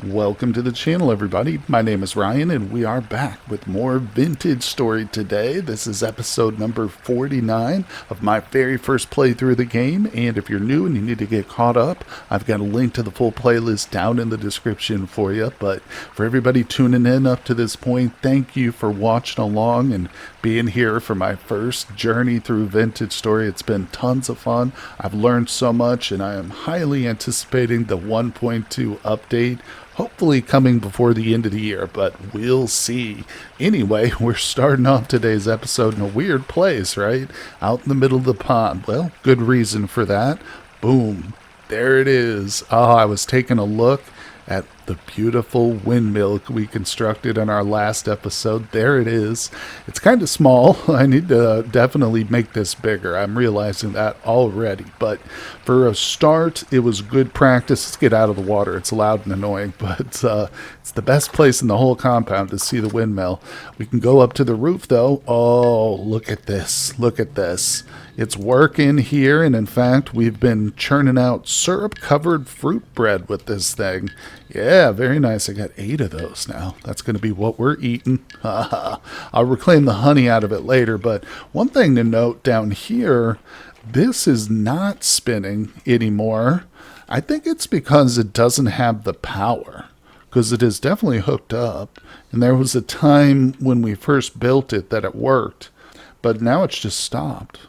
Welcome to the channel, everybody. My name is Ryan, and we are back with more vintage story today. This is episode number 49 of my very first playthrough of the game, and if you're new and you need to get caught up, I've got a link to the full playlist down in the description for you. But for everybody tuning in up to this point, thank you for watching along and being here for my first journey through vintage story. It's been tons of fun. I've learned so much, and I am highly anticipating the 1.2 update, hopefully coming before the end of the year, but we'll see. Anyway, we're starting off today's episode in a weird place, right? Out in the middle of the pond. Well, good reason for that. Boom. There it is. Oh, I was taking a look at the beautiful windmill we constructed in our last episode. There it is. It's kind of small. I need to definitely make this bigger. I'm realizing that already. But for a start, it was good practice. Let's get out of the water. It's loud and annoying, but it's the best place in the whole compound to see the windmill. We can go up to the roof, though. Oh, look at this. Look at this. It's working here, and in fact, we've been churning out syrup-covered fruit bread with this thing. Yeah, very nice. I got 8 of those now. That's going to be what we're eating. I'll reclaim the honey out of it later, but one thing to note down here, this is not spinning anymore. I think it's because it doesn't have the power, because it is definitely hooked up, and there was a time when we first built it that it worked, but now it's just stopped.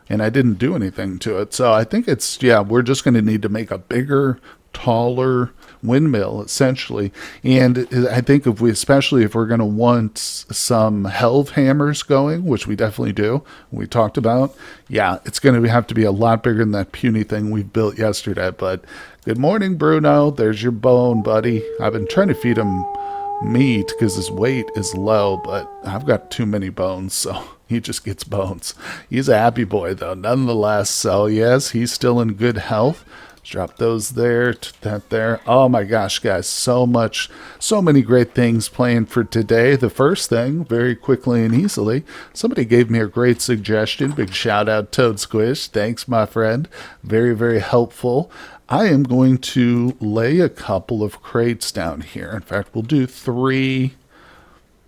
And I didn't do anything to it. So I think it's, yeah, we're just going to need to make a bigger, taller windmill, essentially. And I think if we, especially if we're going to want some helve hammers going, which we definitely do, we talked about, yeah, it's going to have to be a lot bigger than that puny thing we built yesterday. But good morning, Bruno. There's your bone, buddy. I've been trying to feed him meat because his weight is low, but I've got too many bones, so he just gets bones. He's a happy boy, though, nonetheless. So, yes, he's still in good health. Let's drop those there, that there. Oh, my gosh, guys, so many great things planned for today. The first thing, very quickly and easily, somebody gave me a great suggestion. Big shout-out, Toad Squish. Thanks, my friend. Very, very helpful. I am going to lay a couple of crates down here. In fact, we'll do 3.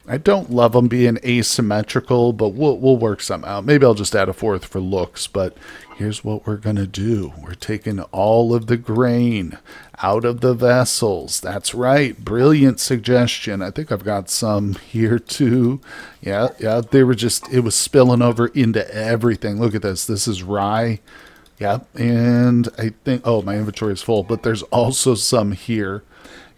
I don't love them being asymmetrical, but we'll work some out. Maybe I'll just add a 4th for looks, but here's what we're going to do. We're taking all of the grain out of the vessels. That's right. Brilliant suggestion. I think I've got some here too. Yeah, they were just, it was spilling over into everything. Look at this. This is rye. Yeah, and I think, oh, my inventory is full, but there's also some here.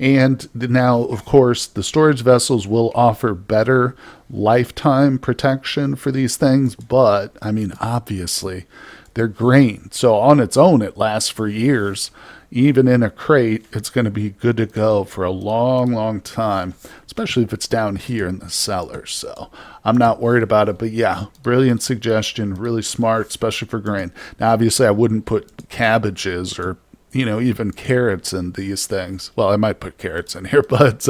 And now, of course, the storage vessels will offer better lifetime protection for these things, but, I mean, obviously, they're grain. So on its own, it lasts for years. Even in a crate, it's going to be good to go for a long, long time, especially if it's down here in the cellar. So I'm not worried about it. But yeah, brilliant suggestion, really smart, especially for grain. Now, obviously, I wouldn't put cabbages or even carrots in these things. Well, I might put carrots in here, but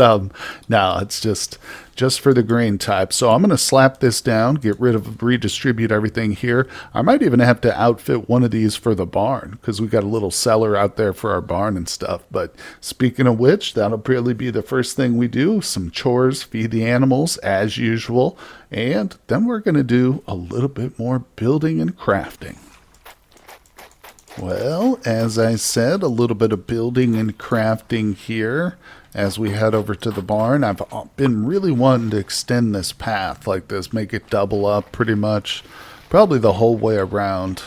no, it's just for the grain type. So I'm going to slap this down, redistribute everything here. I might even have to outfit one of these for the barn because we got a little cellar out there for our barn and stuff. But speaking of which, that'll probably be the first thing we do. Some chores, feed the animals as usual. And then we're going to do a little bit more building and crafting. Well, as I said, a little bit of building and crafting here as we head over to the barn. I've been really wanting to extend this path like this, make it double up pretty much, probably the whole way around.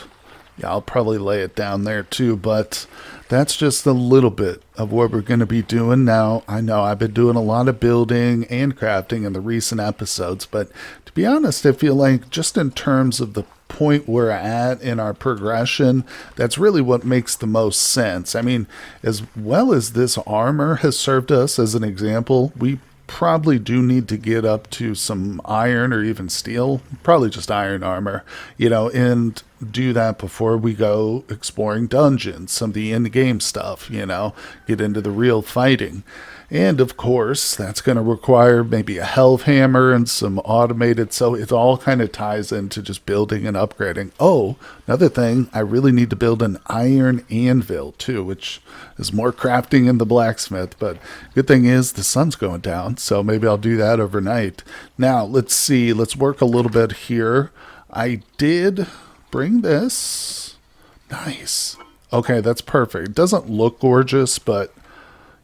Yeah, I'll probably lay it down there too, but that's just a little bit of what we're going to be doing now. I know I've been doing a lot of building and crafting in the recent episodes, but to be honest, I feel like just in terms of the point we're at in our progression, that's really what makes the most sense. I mean, as well as this armor has served us as an example, we probably do need to get up to some iron or even steel, probably just iron armor, and do that before we go exploring dungeons, some of the in-game stuff, get into the real fighting. And of course, that's going to require maybe a health hammer and some automated, so it all kind of ties into just building and upgrading. Oh, another thing, I really need to build an iron anvil too, which is more crafting in the blacksmith, but good thing is the sun's going down, so maybe I'll do that overnight. Now, let's see, let's work a little bit here. I did bring this. Nice. Okay, that's perfect. It doesn't look gorgeous, but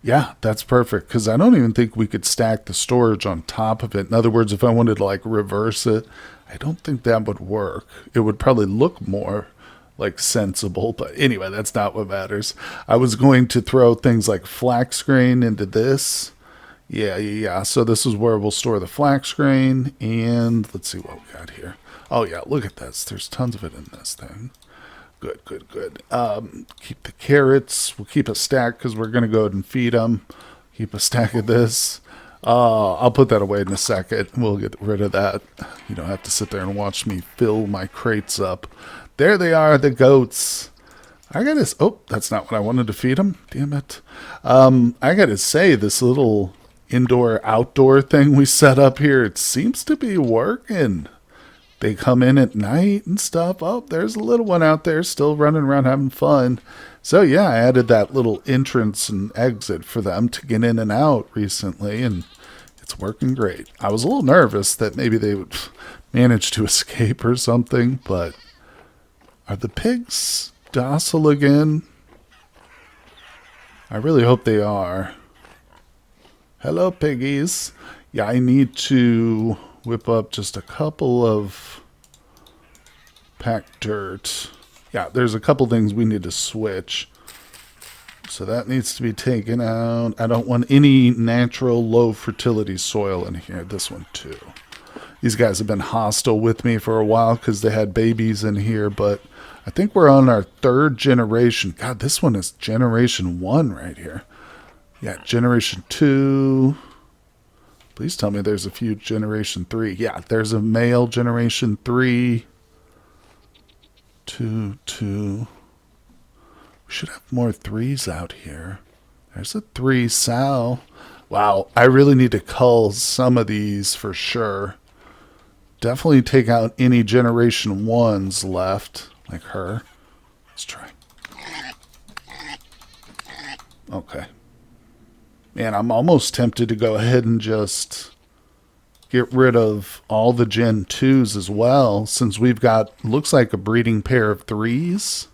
yeah, that's perfect, because I don't even think we could stack the storage on top of it. In other words, if I wanted to like reverse it, I don't think that would work. It would probably look more like sensible, but anyway, that's not what matters. I was going to throw things like flax grain into this. Yeah. So this is where we'll store the flax grain, and let's see what we got here. Oh yeah, look at this. There's tons of it in this thing. Good. Keep the carrots. We'll keep a stack because we're going to go ahead and feed them. Keep a stack of this. I'll put that away in a second. We'll get rid of that. You don't have to sit there and watch me fill my crates up. There they are, the goats. I got to... Oh, that's not what I wanted to feed them. Damn it. I got to say, this little indoor-outdoor thing we set up here, it seems to be working. They come in at night and stuff. Oh, there's a little one out there still running around having fun. So yeah, I added that little entrance and exit for them to get in and out recently, and it's working great. I was a little nervous that maybe they would manage to escape or something, but are the pigs docile again? I really hope they are. Hello, piggies. Yeah, I need to whip up just a couple of packed dirt. Yeah, there's a couple things we need to switch. So that needs to be taken out. I don't want any natural low fertility soil in here. This one too. These guys have been hostile with me for a while because they had babies in here, but I think we're on our 3rd generation. God, this one is generation 1 right here. Yeah, generation 2. Please tell me there's a few generation 3. Yeah, there's a male generation 3. 2. We should have more 3s out here. There's a 3 sow. Wow, I really need to cull some of these for sure. Definitely take out any generation 1s left, like her. Let's try. Okay. Man, I'm almost tempted to go ahead and just get rid of all the Gen 2s as well, since we've got, looks like a breeding pair of 3s.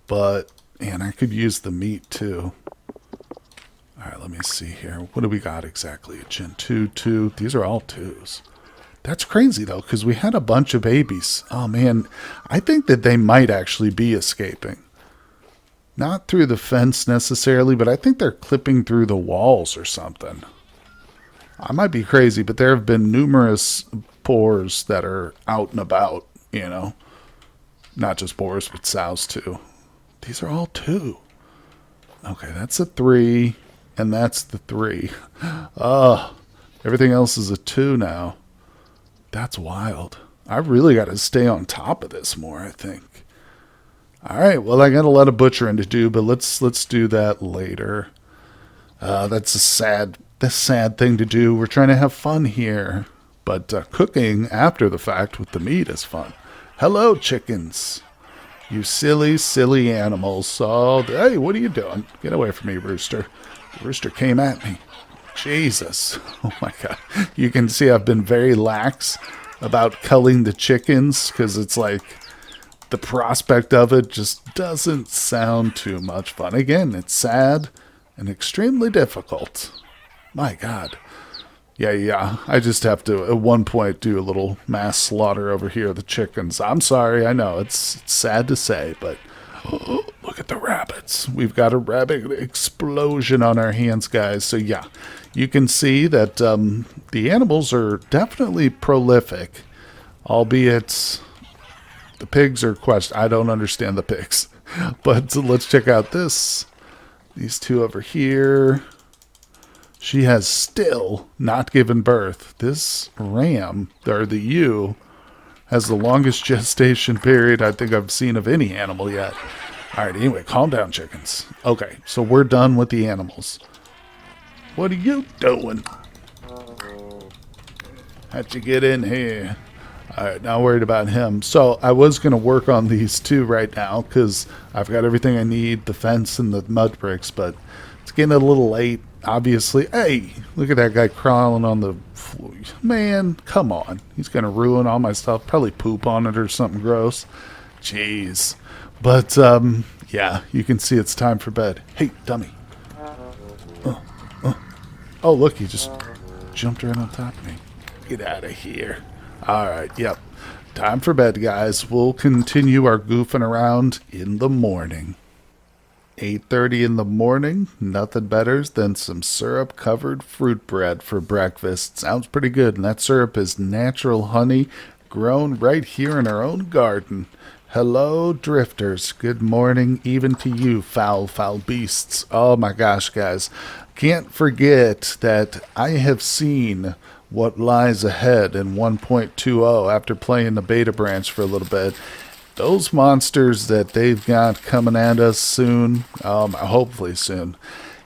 But, man, I could use the meat too. Alright, let me see here. What do we got exactly? A Gen 2, 2. These are all 2s. That's crazy, though, because we had a bunch of babies. Oh, man, I think that they might actually be escaping. Not through the fence necessarily, but I think they're clipping through the walls or something. I might be crazy, but there have been numerous boars that are out and about, Not just boars, but sows too. These are all 2. Okay, that's a 3, and that's the 3. Everything else is a 2 now. That's wild. I really got to stay on top of this more, I think. All right, well, I got a lot of butchering to do, but let's do that later. That's a sad thing to do. We're trying to have fun here, but cooking after the fact with the meat is fun. Hello, chickens. You silly, silly animals. Oh, hey, what are you doing? Get away from me, rooster. The rooster came at me. Jesus. Oh, my God. You can see I've been very lax about culling the chickens because it's like, the prospect of it just doesn't sound too much fun. Again, it's sad and extremely difficult. My God. Yeah. I just have to, at one point, do a little mass slaughter over here of the chickens. I'm sorry, I know, it's sad to say, but look at the rabbits. We've got a rabbit explosion on our hands, guys. So yeah, you can see that the animals are definitely prolific, albeit... The pigs are I don't understand the pigs. But let's check out this. These 2 over here. She has still not given birth. This ram, or the ewe, has the longest gestation period I think I've seen of any animal yet. All right, anyway, calm down, chickens. Okay, so we're done with the animals. What are you doing? How'd you get in here? All right, not worried about him. So I was going to work on these two right now because I've got everything I need, the fence and the mud bricks, but it's getting a little late, obviously. Hey, look at that guy crawling on the floor. Man, come on. He's going to ruin all my stuff, probably poop on it or something gross. Jeez. But, yeah, you can see it's time for bed. Hey, dummy. Oh, look, he just jumped right on top of me. Get out of here. All right, yep. Time for bed, guys. We'll continue our goofing around in the morning. 8:30 in the morning. Nothing better than some syrup-covered fruit bread for breakfast. Sounds pretty good, and that syrup is natural honey grown right here in our own garden. Hello, drifters. Good morning even to you, foul, foul beasts. Oh my gosh, guys. Can't forget that I have seen what lies ahead in 1.20 after playing the beta branch for a little bit. Those monsters that they've got coming at us soon, hopefully soon,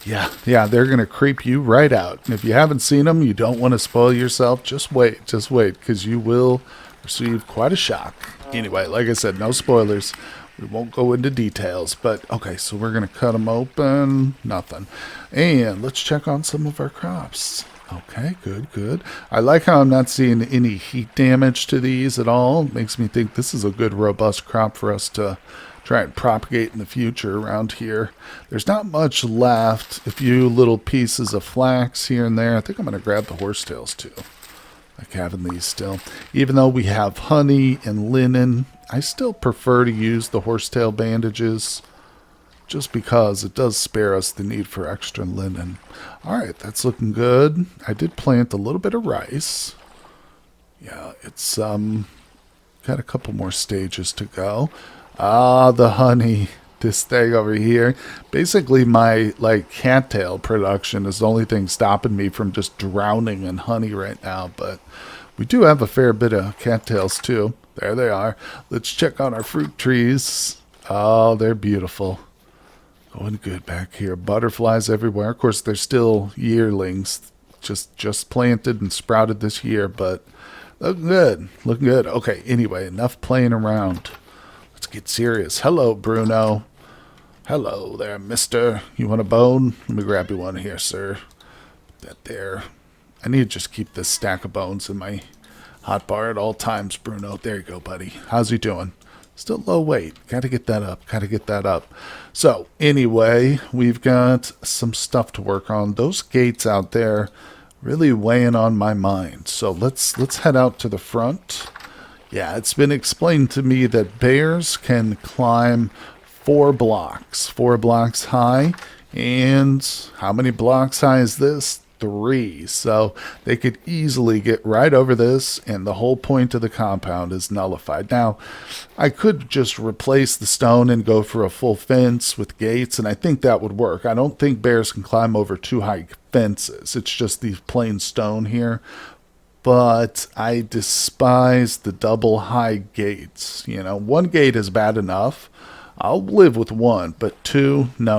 yeah, they're going to creep you right out. And if you haven't seen them, you don't want to spoil yourself, just wait, because you will receive quite a shock. Anyway, like I said, no spoilers. We won't go into details, but okay, so we're going to cut them open. Nothing. And let's check on some of our crops. Okay, good. I like how I'm not seeing any heat damage to these at all. Makes me think this is a good, robust crop for us to try and propagate in the future around here. There's not much left. A few little pieces of flax here and there. I think I'm going to grab the horsetails too. Like having these still. Even though we have honey and linen, I still prefer to use the horsetail bandages just because it does spare us the need for extra linen. Alright, that's looking good. I did plant a little bit of rice. Yeah, it's got a couple more stages to go. Ah, the honey. This thing over here. Basically, my cattail production is the only thing stopping me from just drowning in honey right now. But we do have a fair bit of cattails too. There they are. Let's check on our fruit trees. Oh, they're beautiful. Going good back here. Butterflies everywhere. Of course, they're still yearlings. Just planted and sprouted this year, but looking good. Looking good. Okay, anyway, enough playing around. Let's get serious. Hello, Bruno. Hello there, mister. You want a bone? Let me grab you one here, sir. That there. I need to just keep this stack of bones in my hotbar at all times, Bruno. There you go, buddy. How's he doing? Still low weight. Gotta get that up. So, anyway, we've got some stuff to work on. Those gates out there really weighing on my mind. So let's head out to the front. Yeah, it's been explained to me that bears can climb 4 blocks high. And how many blocks high is this? 3. So they could easily get right over this, and the whole point of the compound is nullified. Now, I could just replace the stone and go for a full fence with gates, and I think that would work. I don't think bears can climb over 2 high fences. It's just these plain stone here. But I despise the double high gates. 1 gate is bad enough. I'll live with 1, but 2, no.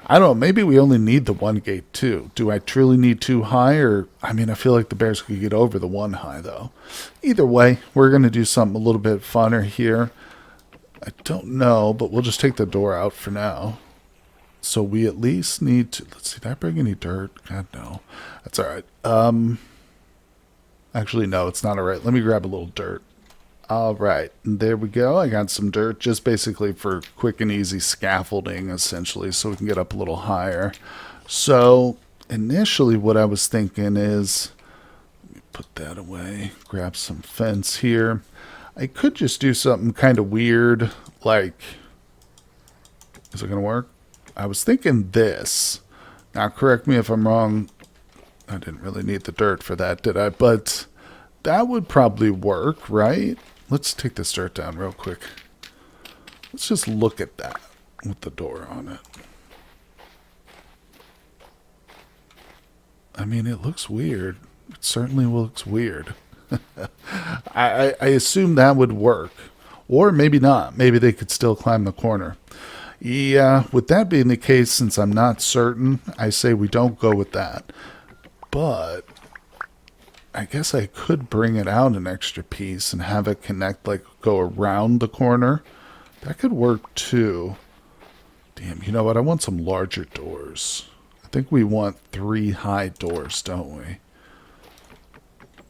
I don't know, maybe we only need the 1 gate too. Do I truly need 2 high? Or, I feel like the bears could get over the 1 high though. Either way, we're going to do something a little bit funner here. I don't know, but we'll just take the door out for now. So we at least need to, let's see, did I bring any dirt? God, no. That's all right. Actually, no, it's not all right. Let me grab a little dirt. All right, there we go. I got some dirt just basically for quick and easy scaffolding, essentially, so we can get up a little higher. So initially what I was thinking is, let me put that away, grab some fence here. I could just do something kind of weird, like, is it going to work? I was thinking this. Now, correct me if I'm wrong. I didn't really need the dirt for that, did I? But that would probably work, right? Let's take this dirt down real quick. Let's just look at that with the door on it. It looks weird. It certainly looks weird. I assume that would work. Or maybe not. Maybe they could still climb the corner. Yeah, with that being the case, since I'm not certain, I say we don't go with that. But I guess I could bring it out an extra piece and have it connect, like go around the corner. That could work too. Damn, you know what? I want some larger doors. I think we want 3 high doors, don't we?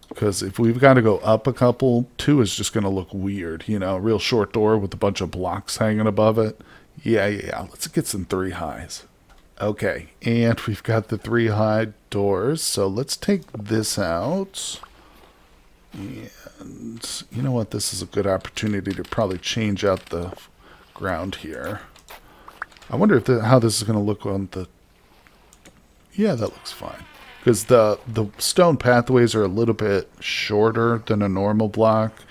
Because if we've got to go up a couple, 2 is just going to look weird. You know, a real short door with a bunch of blocks hanging above it. Yeah. Let's get some 3 highs. Okay, and we've got the 3 high doors. So let's take this out. And you know what? This is a good opportunity to probably change out the ground here. I wonder if how this is going to look on the... Yeah, that looks fine. Because the stone pathways are a little bit shorter than a normal block.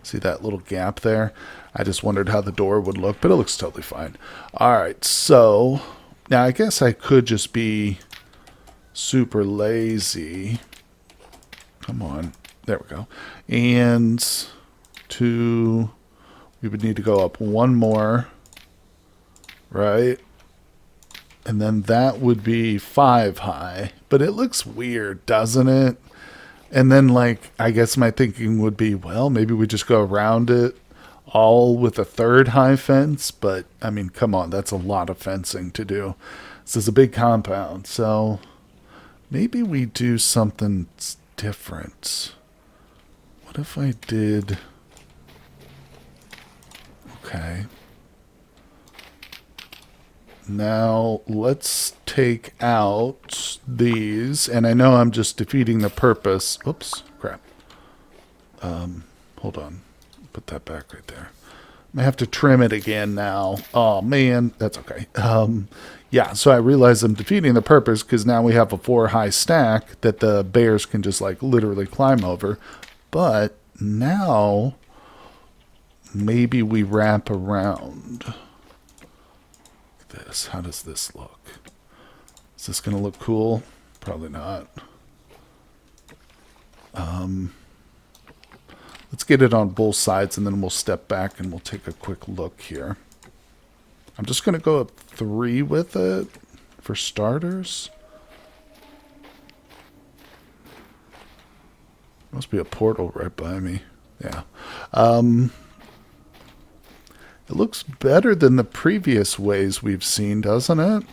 See that little gap there? I just wondered how the door would look, but it looks totally fine. Alright, so now I guess I could just be super lazy. Come on. There we go. And we would need to go up 1 more. Right? And then that would be 5 high. But it looks weird, doesn't it? And then, like, I guess my thinking would be, well, maybe we just go around it all with a 3rd high fence. But, I mean, come on, that's a lot of fencing to do. This is a big compound. So maybe we do something different. What if I did... Okay. Now, let's take out these. And I know I'm just defeating the purpose. Oops, crap. Hold on. Put that back right there. I may have to trim it again now. Oh, man. That's okay. Yeah, so I realize I'm defeating the purpose because now we have a 4 high stack that the bears can just, like, literally climb over. But now, maybe we wrap around... This. How does this look? Is this going to look cool? Probably not. Let's get it on both sides and then we'll step back and we'll take a quick look here. I'm just going to go up 3 with it for starters. Must be a portal right by me. Yeah. It looks better than the previous ways we've seen, doesn't it?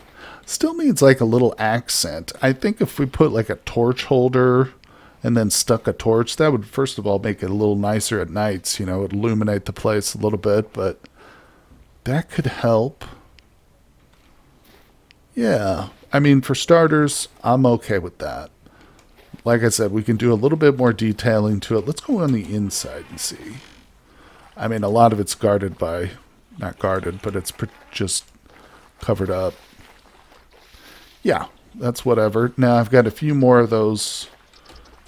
Still needs like a little accent. I think if we put like a torch holder and then stuck a torch, that would first of all make it a little nicer at nights. You know, it'd illuminate the place a little bit, but that could help. Yeah, I mean, for starters, I'm okay with that. Like I said, we can do a little bit more detailing to it. Let's go on the inside and see. I mean, a lot of it's guarded by... Not guarded, but it's just covered up. Yeah, that's whatever. Now I've got a few more of those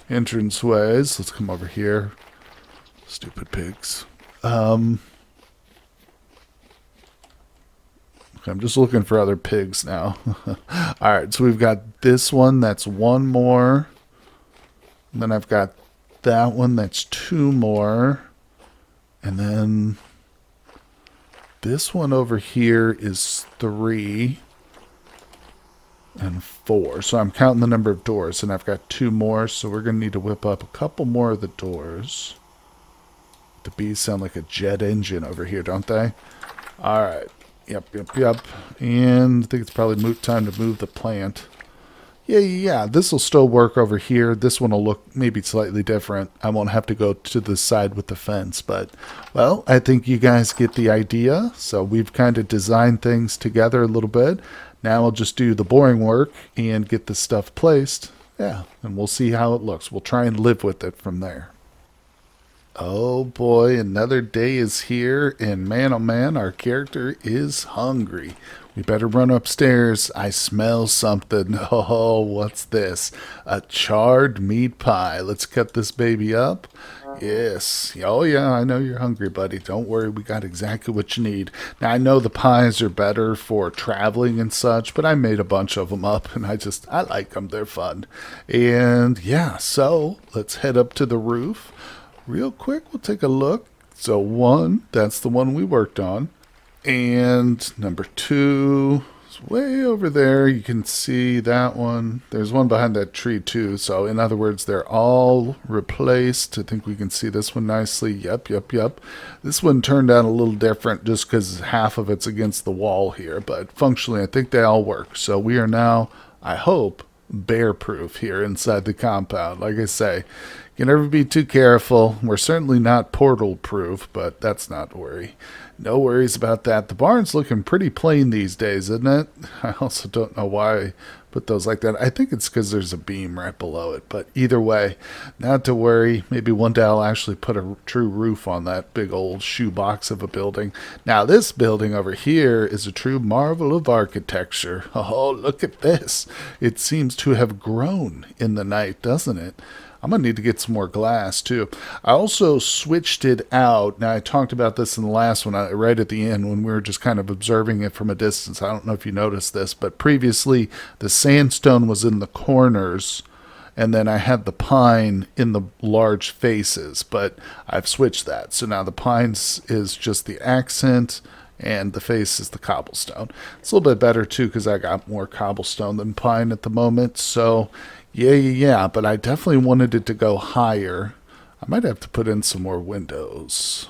entranceways. Let's come over here. Stupid pigs. I'm just looking for other pigs now. Alright, so we've got this one. That's 1 more. And then I've got that one. That's 2 more. And then... this one over here is 3 and 4. So I'm counting the number of doors, and I've got 2 more. So we're going to need to whip up a couple more of the doors. The bees sound like a jet engine over here, don't they? All right. Yep. And I think it's probably time to move the plant. Yeah. This will still work over here. This one will look maybe slightly different. I won't have to go to the side with the fence. But, well, I think you guys get the idea. So we've kind of designed things together a little bit. Now I'll just do the boring work and get the stuff placed. Yeah, and we'll see how it looks. We'll try and live with it from there. Oh boy, another day is here. And man, oh man, our character is hungry. We better run upstairs. I smell something. Oh, what's this? A charred meat pie. Let's cut this baby up. Yes. Oh, yeah, I know you're hungry, buddy. Don't worry. We got exactly what you need. Now, I know the pies are better for traveling and such, but I made a bunch of them up, and I like them. They're fun. And, yeah, so let's head up to the roof. real quick, we'll take a look. So 1, that's the one we worked on. And number 2 is way over there. You can see that one. There's one behind that tree too. So in other words, they're all replaced. I think we can see this one nicely. Yep. This one turned out a little different just because half of it's against the wall here. But functionally, I think they all work. So we are now, I hope, bear proof here inside the compound. Like I say, you can never be too careful. We're certainly not portal proof, but that's not a worry. No worries about that. The barn's looking pretty plain these days, isn't it? I also don't know why I put those like that. I think it's because there's a beam right below it. But either way, not to worry. Maybe one day I'll actually put a true roof on that big old shoebox of a building. Now, this building over here is a true marvel of architecture. Oh, look at this. It seems to have grown in the night, doesn't it? I'm going to need to get some more glass, too. I also switched it out. Now, I talked about this in the last one, right at the end, when we were just kind of observing it from a distance. I don't know if you noticed this, but previously, the sandstone was in the corners, and then I had the pine in the large faces, but I've switched that. So now the pines is just the accent, and the face is the cobblestone. It's a little bit better, too, because I got more cobblestone than pine at the moment, so yeah, but I definitely wanted it to go higher. I might have to put in some more windows,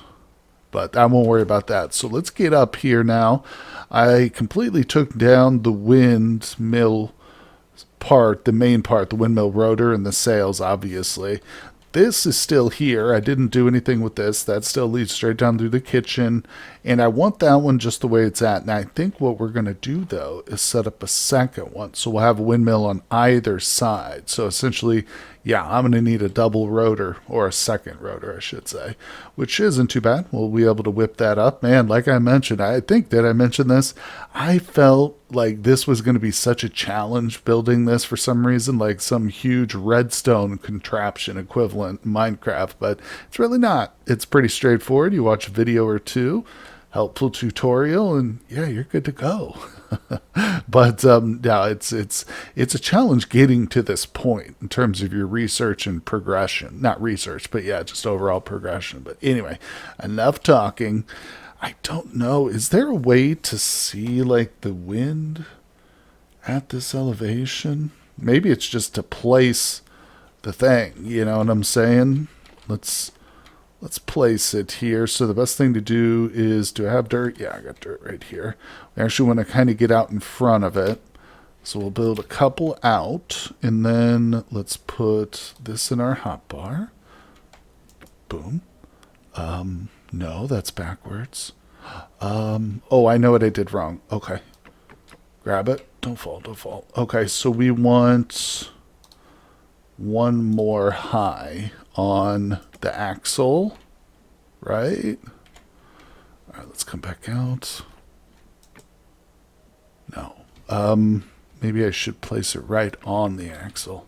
but I won't worry about that. So let's get up here now. I completely took down the windmill part, the main part, the windmill rotor and the sails, obviously. This is still here. I didn't do anything with this. That still leads straight down through the kitchen. And I want that one just the way it's at. And I think what we're going to do, though, is set up a second one. So we'll have a windmill on either side. So essentially, yeah, I'm going to need a double rotor, or a second rotor, I should say, which isn't too bad. We'll be able to whip that up. Man, like I mentioned, I think, did I mention this? I felt like this was going to be such a challenge building this for some reason, like some huge redstone contraption equivalent in Minecraft, but it's really not. It's pretty straightforward. You watch a video or two, helpful tutorial, and yeah, you're good to go. But yeah, it's a challenge getting to this point in terms of your research and progression. Not research, but yeah, just overall progression. But anyway, enough talking. I don't know. Is there a way to see like the wind at this elevation? Maybe it's just to place the thing. You know what I'm saying? Let's place it here. So the best thing to do is, do I have dirt? Yeah, I got dirt right here. We actually want to kind of get out in front of it. So we'll build a couple out, and then let's put this in our hotbar. Boom. No, that's backwards. Oh, I know what I did wrong. Okay. Grab it. Don't fall. Okay, so we want one more high on the axle, right? All right, let's come back out. No. Maybe I should place it right on the axle.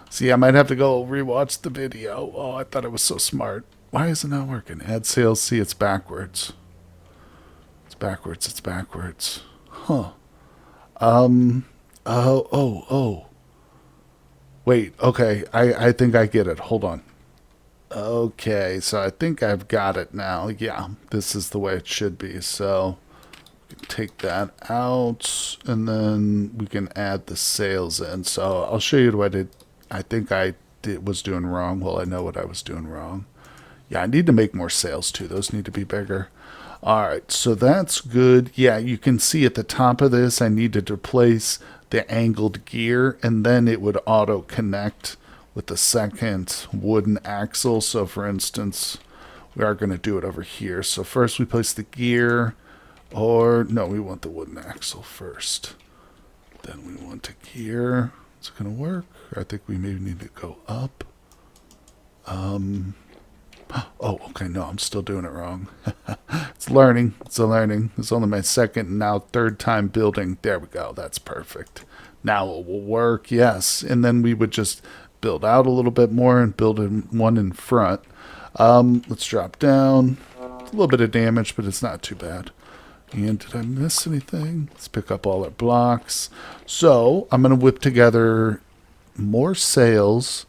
See, I might have to go rewatch the video. Oh, I thought it was so smart. Why is it not working? Add sails. See, it's backwards. It's backwards. Huh. Oh. Wait, okay. I think I get it. Hold on. Okay, so I think I've got it now. Yeah, this is the way it should be. So we can take that out, and then we can add the sails in. So I'll show you what I think I was doing wrong. Well, I know what I was doing wrong. Yeah, I need to make more sails too. Those need to be bigger. All right, so that's good. Yeah, you can see at the top of this, I needed to replace the angled gear, and then it would auto connect with the second wooden axle. So for instance, we are going to do it over here. So first we place the gear, or no, we want the wooden axle first. Then we want the gear. Is it going to work? I think we maybe need to go up. Oh, okay, no, I'm still doing it wrong. It's learning. It's only my second and now third time building. There we go. That's perfect. Now it will work, yes. And then we would just build out a little bit more and build one in front. Let's drop down. It's a little bit of damage, but it's not too bad. And did I miss anything? Let's pick up all our blocks. So I'm going to whip together more sails.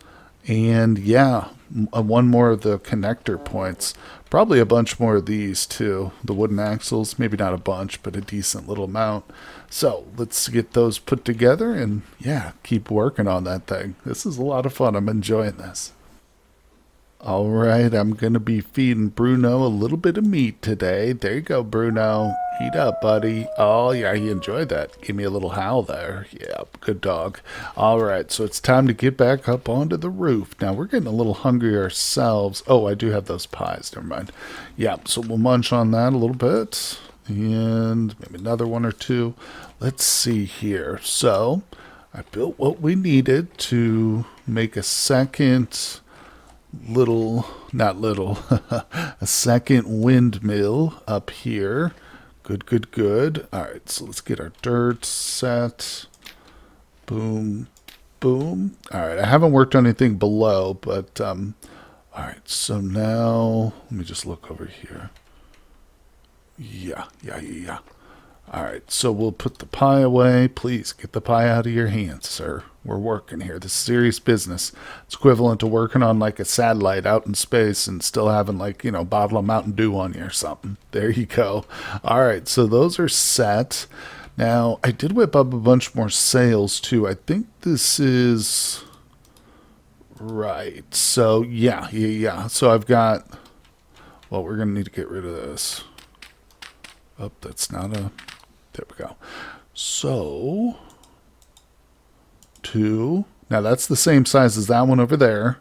And yeah, one more of the connector points. Probably a bunch more of these too. The wooden axles, maybe not a bunch, but a decent little amount. So let's get those put together and yeah, keep working on that thing. This is a lot of fun. I'm enjoying this. All right, I'm going to be feeding Bruno a little bit of meat today. There you go, Bruno. Eat up, buddy. Oh, yeah, he enjoyed that. Give me a little howl there. Yeah, good dog. All right, so it's time to get back up onto the roof. Now, we're getting a little hungry ourselves. Oh, I do have those pies. Never mind. Yeah, so we'll munch on that a little bit. And maybe another one or two. Let's see here. So, I built what we needed to make a second... a second windmill up here. Good. All right, so let's get our dirt set. Boom. All right, I haven't worked on anything below, but all right, so now let me just look over here. Yeah. All right, so we'll put the pie away. Please get the pie out of your hands, sir. We're working here. This is serious business. It's equivalent to working on like a satellite out in space and still having like, a bottle of Mountain Dew on you or something. There you go. All right, so those are set. Now, I did whip up a bunch more sails too. I think this is right. So, yeah. So I've got, well, we're going to need to get rid of this. Oh, that's not a... There we go. So, 2. Now, that's the same size as that one over there.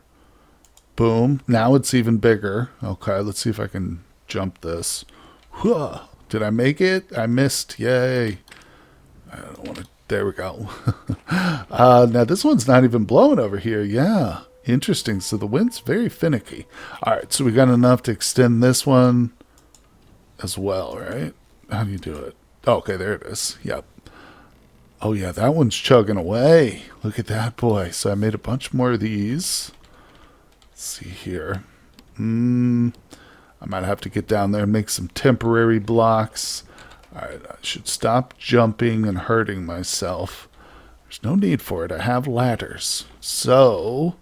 Boom. Now it's even bigger. Okay, let's see if I can jump this. Whoa. Did I make it? I missed. Yay. I don't want to... There we go. Now, this one's not even blowing over here. Yeah. Interesting. So, the wind's very finicky. All right, so we got enough to extend this one as well, right? How do you do it? Oh, okay, there it is. Yep. Oh, yeah, that one's chugging away. Look at that, boy. So I made a bunch more of these. Let's see here. I might have to get down there and make some temporary blocks. All right, I should stop jumping and hurting myself. There's no need for it. I have ladders. So,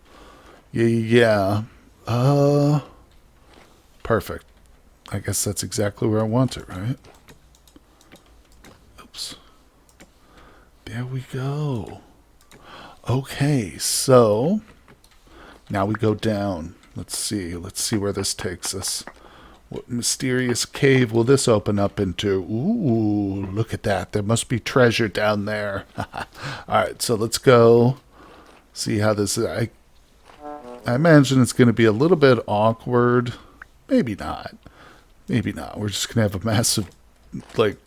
yeah. Perfect. I guess that's exactly where I want it, right? Oops. There we go. Okay, so now we go down. Let's see where this takes us. What mysterious cave will this open up into? Ooh, look at that. There must be treasure down there. All right, so let's go see how this is. I imagine it's going to be a little bit awkward. Maybe not. We're just going to have a massive, like,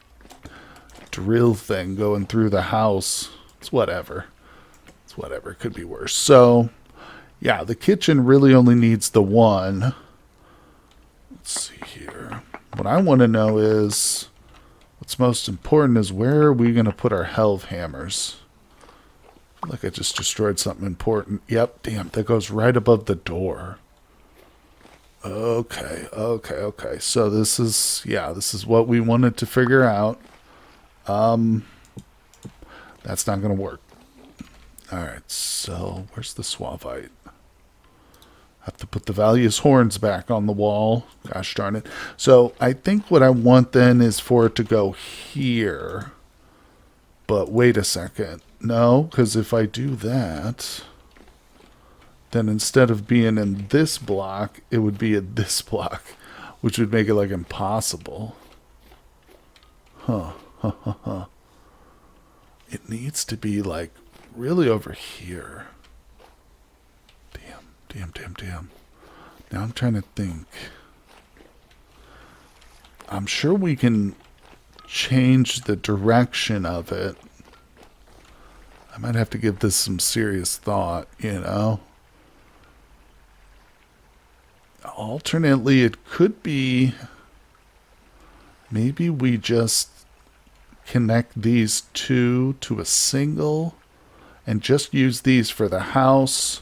drill thing going through the house. It's whatever. It could be worse. So, yeah, the kitchen really only needs the one. Let's see here. What I want to know is, what's most important is where are we going to put our helve hammers? I feel like I just destroyed something important. Yep, damn, that goes right above the door. Okay. So this is what we wanted to figure out. That's not going to work. All right, so where's the suavite? Have to put the Valius horns back on the wall. Gosh darn it. So I think what I want then is for it to go here. But wait a second. No, because if I do that, then instead of being in this block, it would be in this block, which would make it like impossible. Huh. It needs to be like really over here. Damn. Now I'm trying to think. I'm sure we can change the direction of it. I might have to give this some serious thought, Alternately, it could be maybe we just connect these two to a single and just use these for the house,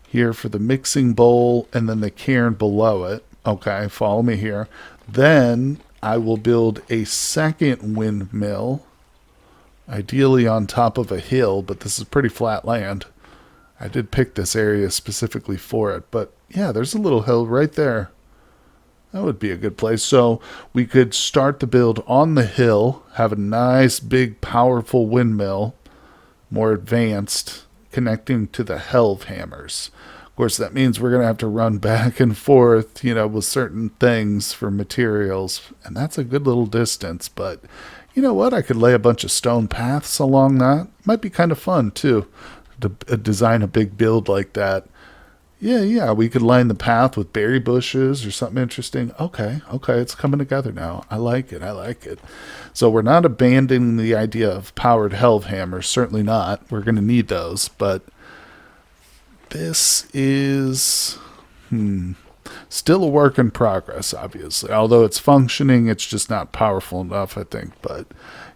here for the mixing bowl, and then the cairn below it. Okay, follow me here. Then I will build a second windmill, ideally on top of a hill, but this is pretty flat land. I did pick this area specifically for it, but Yeah, there's a little hill right there. That would be a good place. So we could start the build on the hill, have a nice, big, powerful windmill, more advanced, connecting to the helve hammers. Of course, that means we're going to have to run back and forth, with certain things for materials. And that's a good little distance. But you know what? I could lay a bunch of stone paths along that. Might be kind of fun, too, to design a big build like that. Yeah, we could line the path with berry bushes or something interesting. Okay, it's coming together now. I like it. So we're not abandoning the idea of powered helve hammers, certainly not. We're going to need those, but this is still a work in progress, obviously. Although it's functioning, it's just not powerful enough, I think. But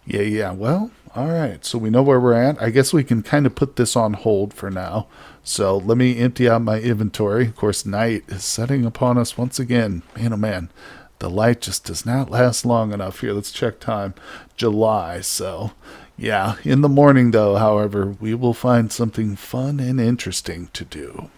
yeah, well, all right, so we know where we're at. I guess we can kind of put this on hold for now. So let me empty out my inventory. Of course, night is setting upon us once again. Man, oh man, the light just does not last long enough here. Let's check time. July, so yeah. In the morning, though, however, we will find something fun and interesting to do.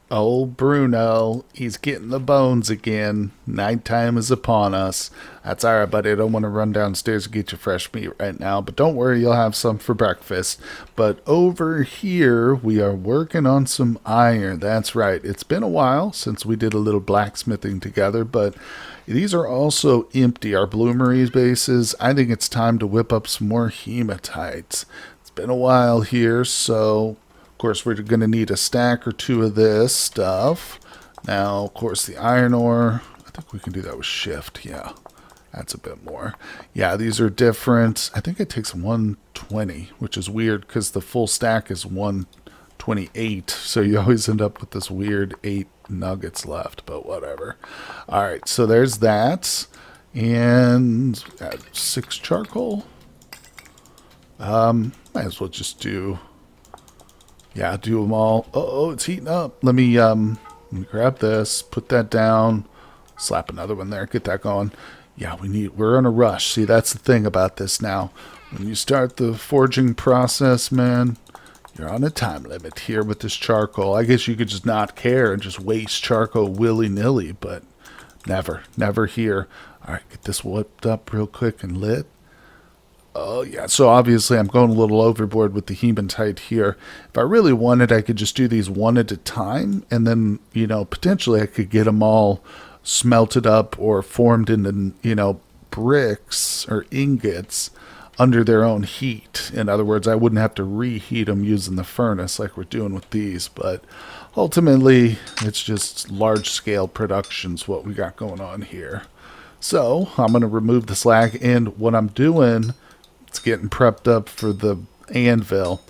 Oh, Bruno, he's getting the bones again. Nighttime is upon us. That's all right, buddy. I don't want to run downstairs and get you fresh meat right now, but don't worry, you'll have some for breakfast. But over here, we are working on some iron. That's right. It's been a while since we did a little blacksmithing together, but these are also empty, our bloomery bases. I think it's time to whip up some more hematites. It's been a while here, so of course, we're going to need a stack or two of this stuff. Now, of course, the iron ore, I think we can do that with shift. Yeah, that's a bit more. Yeah, these are different. I think it takes 120, which is weird because the full stack is 128. So you always end up with this weird 8 nuggets left, but whatever. All right, so there's that. And 6 charcoal. Might as well just do... Yeah, do them all. Oh, it's heating up. Let me grab this, put that down, slap another one there, get that going. Yeah, we're in a rush. See, that's the thing about this now. When you start the forging process, man, you're on a time limit here with this charcoal. I guess you could just not care and just waste charcoal willy-nilly, but never here. All right, get this whipped up real quick and lit. Oh, yeah. So obviously I'm going a little overboard with the hematite here. If I really wanted, I could just do these one at a time. And then, potentially I could get them all smelted up or formed into, bricks or ingots under their own heat. In other words, I wouldn't have to reheat them using the furnace like we're doing with these. But ultimately, it's just large-scale production's what we got going on here. So I'm going to remove the slag. And what I'm doing... It's getting prepped up for the anvil.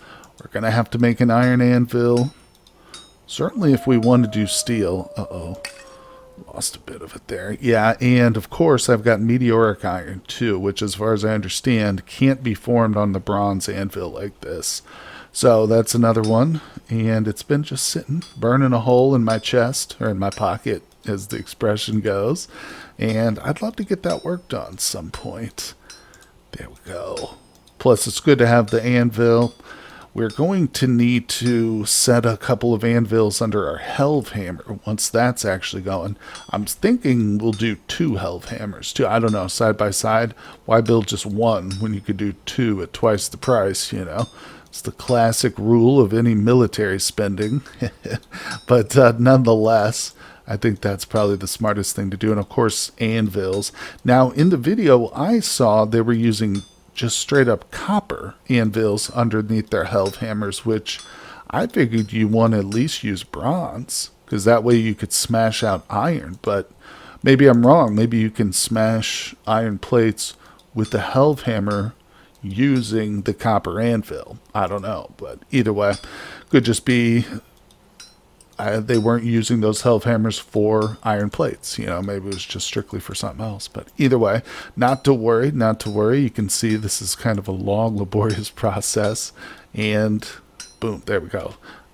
We're going to have to make an iron anvil. Certainly if we want to do steel. Uh-oh. Lost a bit of it there. Yeah, and of course I've got meteoric iron too, which as far as I understand can't be formed on the bronze anvil like this. So that's another one. And it's been just sitting, burning a hole in my chest, or in my pocket, as the expression goes. And I'd love to get that work done some point. There we go. Plus, it's good to have the anvil. We're going to need to set a couple of anvils under our helve hammer once that's actually going. I'm thinking we'll do 2 helve hammers, too. I don't know, side by side. Why build just one when you could do 2 at twice the price, It's the classic rule of any military spending. But nonetheless... I think that's probably the smartest thing to do. And, of course, anvils. Now, in the video, I saw they were using just straight-up copper anvils underneath their helve hammers, which I figured you want to at least use bronze, because that way you could smash out iron. But maybe I'm wrong. Maybe you can smash iron plates with the helve hammer using the copper anvil. I don't know. But either way, could just be... they weren't using those helve hammers for iron plates. Maybe it was just strictly for something else. But either way, not to worry. You can see this is kind of a long, laborious process. And boom, there we go.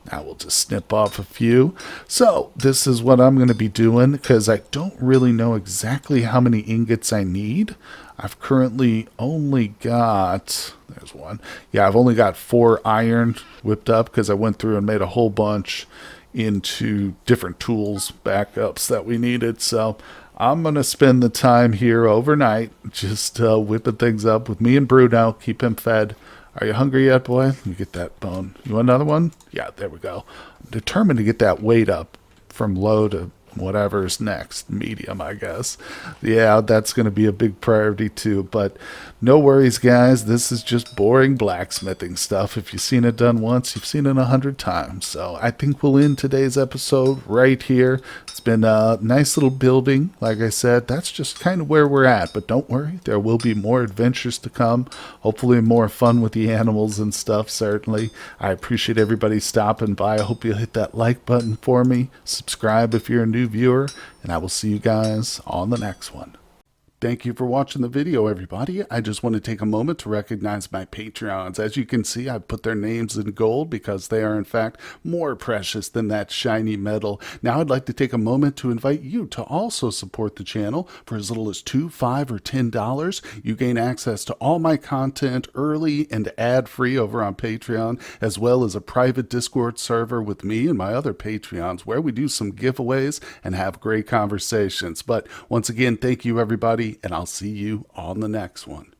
Now we'll just snip off a few. So this is what I'm going to be doing because I don't really know exactly how many ingots I need. I've currently only got... There's one. Yeah, I've only got 4 iron whipped up because I went through and made a whole bunch into different tools, backups that we needed. So I'm going to spend the time here overnight just whipping things up with me and Bruno, keep him fed. Are you hungry yet, boy? You get that bone. You want another one? Yeah, there we go. I'm determined to get that weight up from low to whatever's next, medium, I guess. Yeah, that's going to be a big priority too. But no worries, guys. This is just boring blacksmithing stuff. If you've seen it done once, you've seen it 100 times. So I think we'll end today's episode right here. It's been a nice little building. Like I said, that's just kind of where we're at. But don't worry, there will be more adventures to come. Hopefully more fun with the animals and stuff, certainly. I appreciate everybody stopping by. I hope you'll hit that like button for me. Subscribe if you're a new viewer, and I will see you guys on the next one. Thank you for watching the video, everybody. I just want to take a moment to recognize my Patreons. As you can see, I've put their names in gold because they are, in fact, more precious than that shiny metal. Now, I'd like to take a moment to invite you to also support the channel for as little as $2, $5, or $10. You gain access to all my content early and ad-free over on Patreon, as well as a private Discord server with me and my other Patreons where we do some giveaways and have great conversations. But once again, thank you, everybody, and I'll see you on the next one.